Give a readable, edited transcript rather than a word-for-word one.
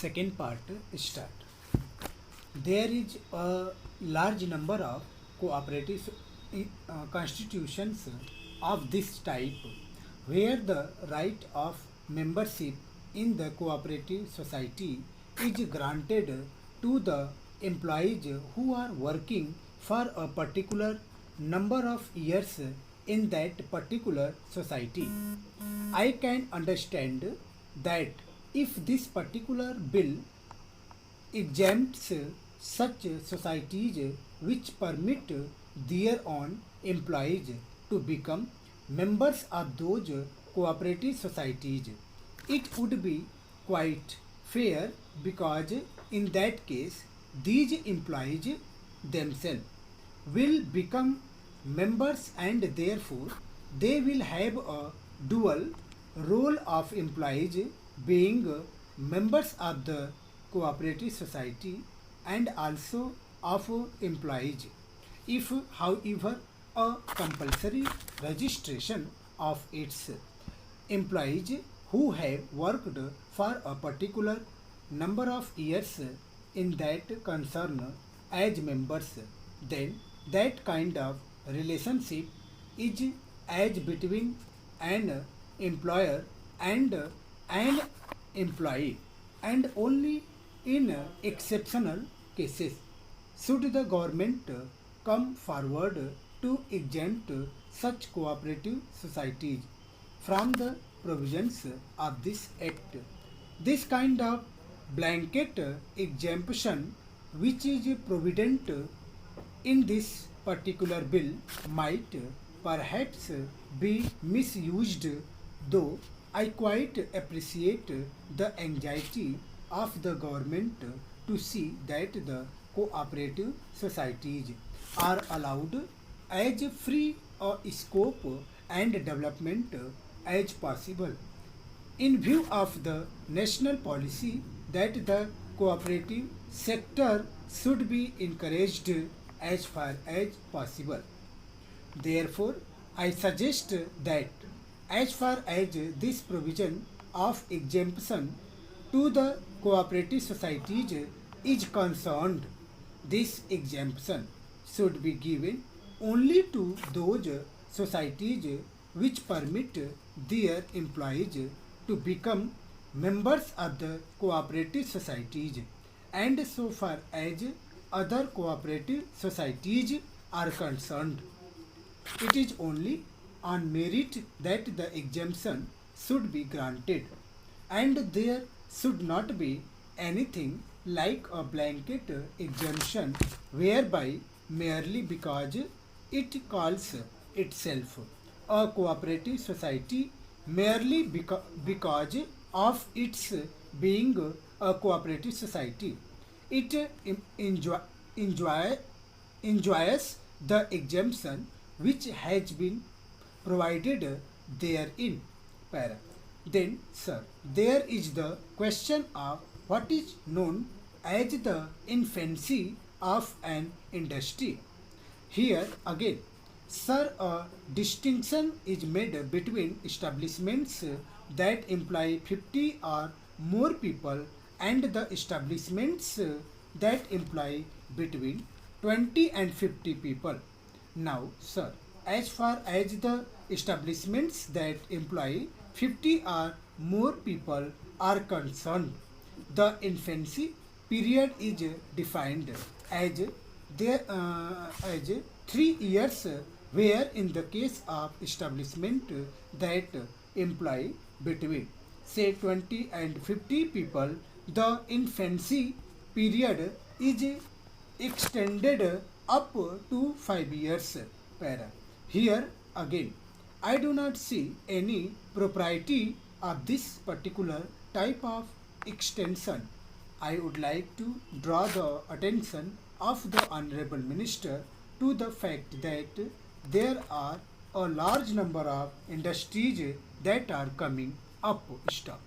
Second part start. There is a large number of cooperative constitutions of this type where the right of membership in the cooperative society is granted to the employees who are working for a particular number of years in that particular society. I can understand that if this particular bill exempts such societies which permit their own employees to become members of those cooperative societies. It would be quite fair because in that case these employees themselves will become members and therefore they will have a dual role of employees being members of the cooperative society and also of employees. If, however, a compulsory registration of its employees who have worked for a particular number of years in that concern as members, then that kind of relationship is as between an employer and an employee, and only in exceptional cases should the government come forward to exempt such cooperative societies from the provisions of this act. This kind of blanket exemption, which is provident in this particular bill, might perhaps be misused, though I quite appreciate the anxiety of the government to see that the cooperative societies are allowed as free a scope and development as possible. In view of the national policy that the cooperative sector should be encouraged as far as possible. Therefore, I suggest that as far as this provision of exemption to the cooperative societies is concerned, this exemption should be given only to those societies which permit their employees to become members of the cooperative societies, and so far as other cooperative societies are concerned, it is only on merit that the exemption should be granted, and there should not be anything like a blanket exemption whereby merely because it calls itself a cooperative society, merely because of its being a cooperative society, it enjoys the exemption which has been provided therein. Para. Then, sir, there is the question of what is known as the infancy of an industry. Here again, sir, a distinction is made between establishments that employ 50 or more people and the establishments that employ between 20 and 50 people. Now, sir, as far as the establishments that employ 50 or more people are concerned, the infancy period is defined as as 3 years, where in the case of establishment that employ between say 20 and 50 people, the infancy period is extended up to 5 years. Para. Here again, I do not see any propriety of this particular type of extension. I would like to draw the attention of the Honorable Minister to the fact that there are a large number of industries that are coming up. Stop.